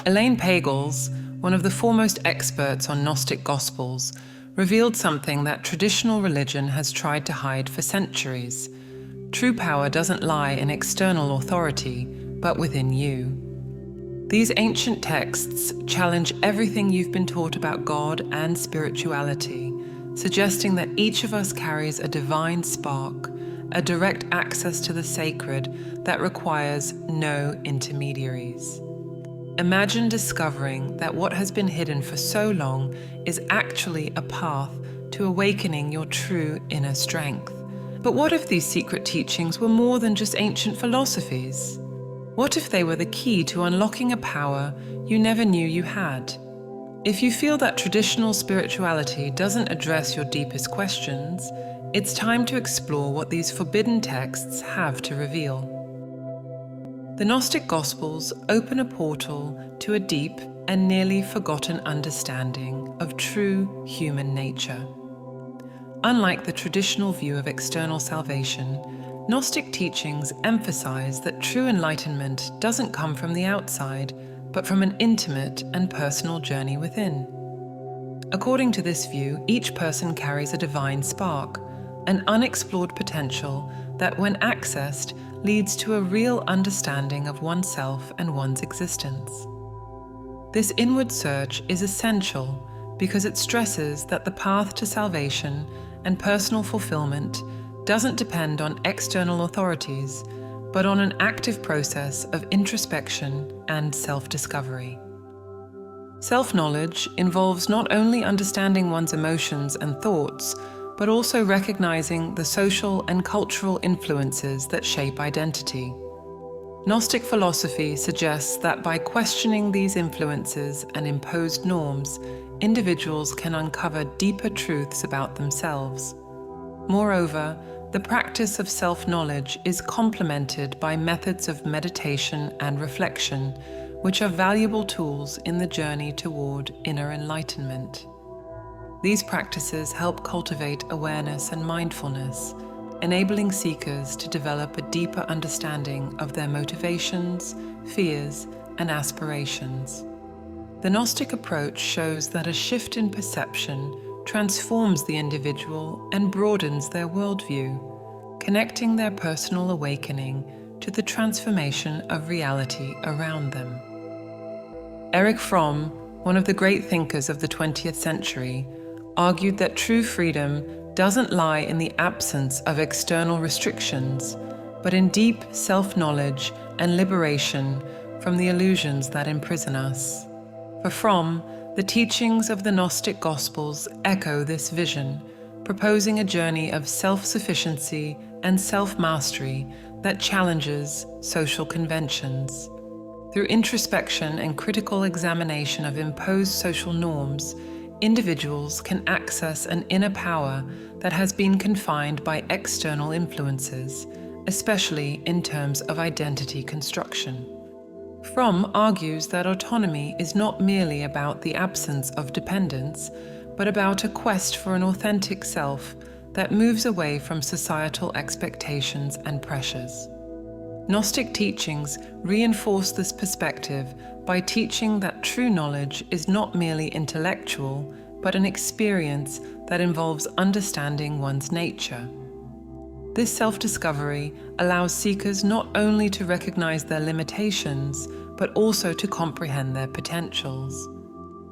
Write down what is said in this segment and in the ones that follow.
Elaine Pagels, one of the foremost experts on Gnostic Gospels, revealed something that traditional religion has tried to hide for centuries. True power doesn't lie in external authority, but within you. These ancient texts challenge everything you've been taught about God and spirituality, suggesting that each of us carries a divine spark, a direct access to the sacred that requires no intermediaries. Imagine discovering that what has been hidden for so long is actually a path to awakening your true inner strength. But what if these secret teachings were more than just ancient philosophies? What if they were the key to unlocking a power you never knew you had? If you feel that traditional spirituality doesn't address your deepest questions, it's time to explore what these forbidden texts have to reveal. The Gnostic Gospels open a portal to a deep and nearly forgotten understanding of true human nature. Unlike the traditional view of external salvation, Gnostic teachings emphasize that true enlightenment doesn't come from the outside, but from an intimate and personal journey within. According to this view, each person carries a divine spark, an unexplored potential that, when accessed, leads to a real understanding of oneself and one's existence. This inward search is essential because it stresses that the path to salvation and personal fulfillment doesn't depend on external authorities, but on an active process of introspection and self-discovery. Self-knowledge involves not only understanding one's emotions and thoughts, but also recognizing the social and cultural influences that shape identity. Gnostic philosophy suggests that by questioning these influences and imposed norms, individuals can uncover deeper truths about themselves. Moreover, the practice of self-knowledge is complemented by methods of meditation and reflection, which are valuable tools in the journey toward inner enlightenment. These practices help cultivate awareness and mindfulness, enabling seekers to develop a deeper understanding of their motivations, fears, and aspirations. The Gnostic approach shows that a shift in perception transforms the individual and broadens their worldview, connecting their personal awakening to the transformation of reality around them. Erich Fromm, one of the great thinkers of the 20th century, argued that true freedom doesn't lie in the absence of external restrictions, but in deep self-knowledge and liberation from the illusions that imprison us. For Fromm, the teachings of the Gnostic Gospels echo this vision, proposing a journey of self-sufficiency and self-mastery that challenges social conventions. Through introspection and critical examination of imposed social norms, individuals can access an inner power that has been confined by external influences, especially in terms of identity construction. Fromm argues that autonomy is not merely about the absence of dependence, but about a quest for an authentic self that moves away from societal expectations and pressures. Gnostic teachings reinforce this perspective by teaching that true knowledge is not merely intellectual, but an experience that involves understanding one's nature. This self-discovery allows seekers not only to recognize their limitations, but also to comprehend their potentials.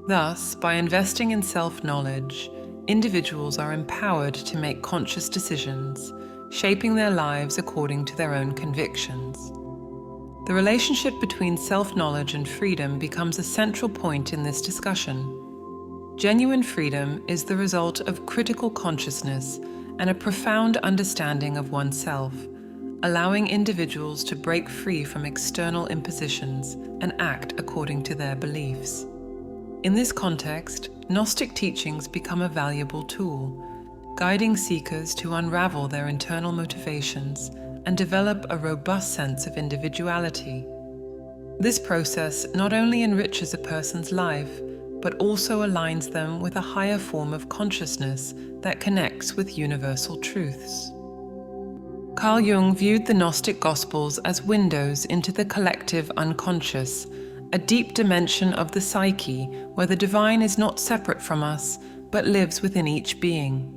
Thus, by investing in self-knowledge, individuals are empowered to make conscious decisions, shaping their lives according to their own convictions. The relationship between self-knowledge and freedom becomes a central point in this discussion. Genuine freedom is the result of critical consciousness and a profound understanding of oneself, allowing individuals to break free from external impositions and act according to their beliefs. In this context, Gnostic teachings become a valuable tool, guiding seekers to unravel their internal motivations and develop a robust sense of individuality. This process not only enriches a person's life, but also aligns them with a higher form of consciousness that connects with universal truths. Carl Jung viewed the Gnostic Gospels as windows into the collective unconscious, a deep dimension of the psyche where the divine is not separate from us, but lives within each being.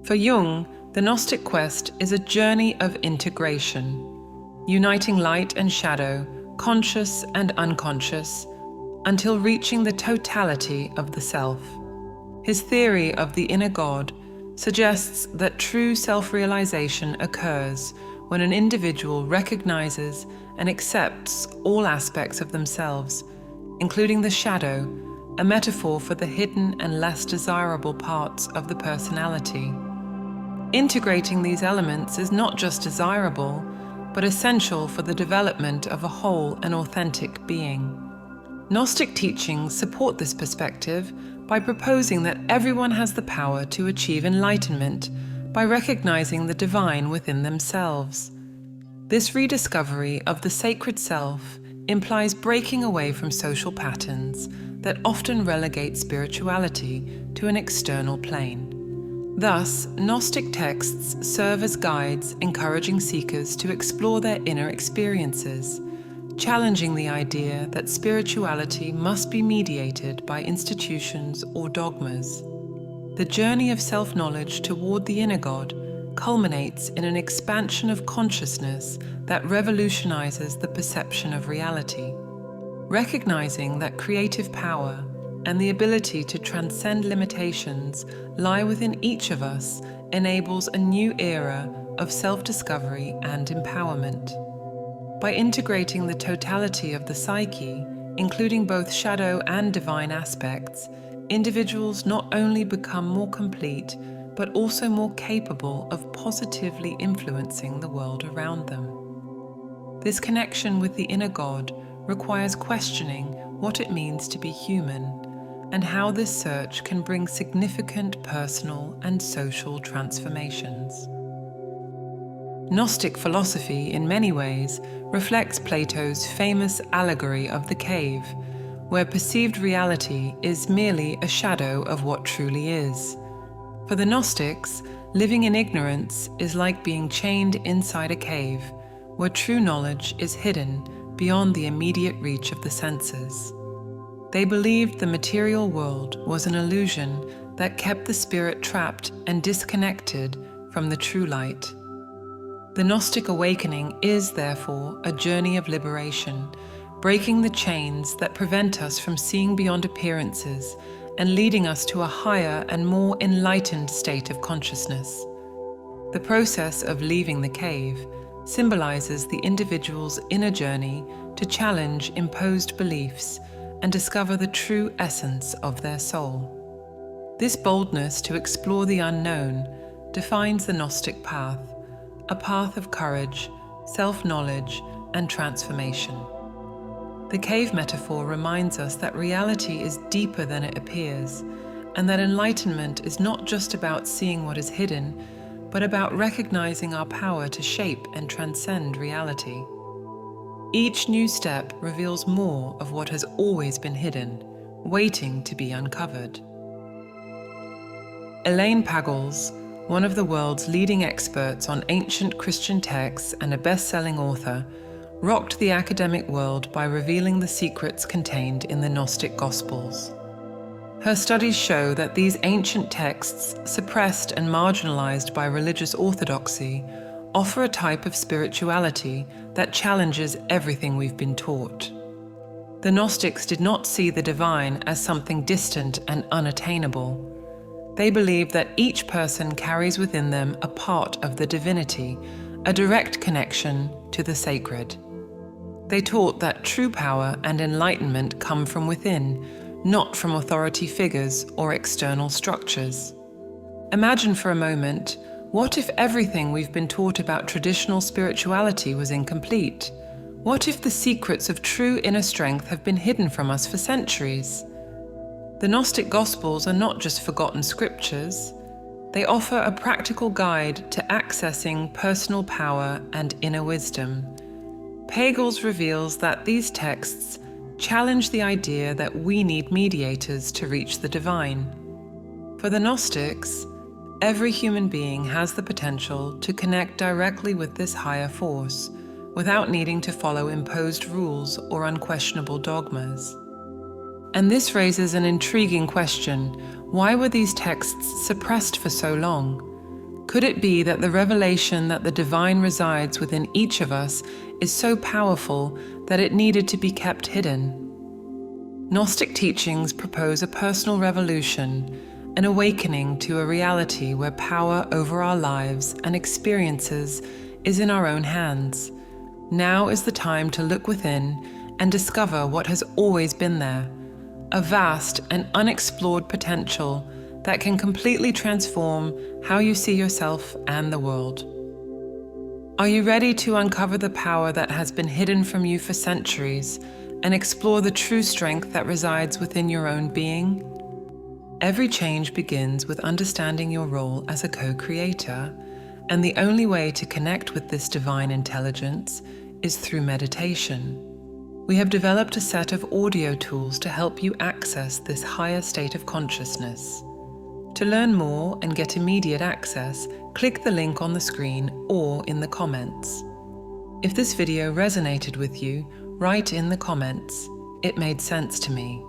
For Jung, the Gnostic quest is a journey of integration, uniting light and shadow, conscious and unconscious, until reaching the totality of the self. His theory of the inner God suggests that true self-realization occurs when an individual recognizes and accepts all aspects of themselves, including the shadow, a metaphor for the hidden and less desirable parts of the personality. Integrating these elements is not just desirable, but essential for the development of a whole and authentic being. Gnostic teachings support this perspective by proposing that everyone has the power to achieve enlightenment by recognizing the divine within themselves. This rediscovery of the sacred self implies breaking away from social patterns that often relegate spirituality to an external plane. Thus, Gnostic texts serve as guides encouraging seekers to explore their inner experiences, challenging the idea that spirituality must be mediated by institutions or dogmas. The journey of self-knowledge toward the inner God culminates in an expansion of consciousness that revolutionizes the perception of reality. Recognizing that creative power and the ability to transcend limitations lie within each of us enables a new era of self-discovery and empowerment. By integrating the totality of the psyche, including both shadow and divine aspects, individuals not only become more complete, but also more capable of positively influencing the world around them. This connection with the inner God requires questioning what it means to be human, and how this search can bring significant personal and social transformations. Gnostic philosophy, in many ways, reflects Plato's famous allegory of the cave, where perceived reality is merely a shadow of what truly is. For the Gnostics, living in ignorance is like being chained inside a cave, where true knowledge is hidden beyond the immediate reach of the senses. They believed the material world was an illusion that kept the spirit trapped and disconnected from the true light. The Gnostic awakening is, therefore, a journey of liberation, breaking the chains that prevent us from seeing beyond appearances and leading us to a higher and more enlightened state of consciousness. The process of leaving the cave symbolizes the individual's inner journey to challenge imposed beliefs and discover the true essence of their soul. This boldness to explore the unknown defines the Gnostic path, a path of courage, self-knowledge, and transformation. The cave metaphor reminds us that reality is deeper than it appears, and that enlightenment is not just about seeing what is hidden, but about recognizing our power to shape and transcend reality. Each new step reveals more of what has always been hidden, waiting to be uncovered. Elaine Pagels, one of the world's leading experts on ancient Christian texts and a best-selling author, rocked the academic world by revealing the secrets contained in the Gnostic Gospels. Her studies show that these ancient texts, suppressed and marginalized by religious orthodoxy, offer a type of spirituality that challenges everything we've been taught. The Gnostics did not see the divine as something distant and unattainable. They believed that each person carries within them a part of the divinity, a direct connection to the sacred. They taught that true power and enlightenment come from within, not from authority figures or external structures. Imagine for a moment, what if everything we've been taught about traditional spirituality was incomplete? What if the secrets of true inner strength have been hidden from us for centuries? The Gnostic Gospels are not just forgotten scriptures. They offer a practical guide to accessing personal power and inner wisdom. Pagels reveals that these texts challenge the idea that we need mediators to reach the divine. For the Gnostics, every human being has the potential to connect directly with this higher force, without needing to follow imposed rules or unquestionable dogmas. And this raises an intriguing question. Why were these texts suppressed for so long? Could it be that the revelation that the divine resides within each of us is so powerful that it needed to be kept hidden? Gnostic teachings propose a personal revolution, an awakening to a reality where power over our lives and experiences is in our own hands. Now is the time to look within and discover what has always been there, a vast and unexplored potential that can completely transform how you see yourself and the world. Are you ready to uncover the power that has been hidden from you for centuries and explore the true strength that resides within your own being? Every change begins with understanding your role as a co-creator, and the only way to connect with this divine intelligence is through meditation. We have developed a set of audio tools to help you access this higher state of consciousness. To learn more and get immediate access, click the link on the screen or in the comments. If this video resonated with you, write in the comments, "It made sense to me."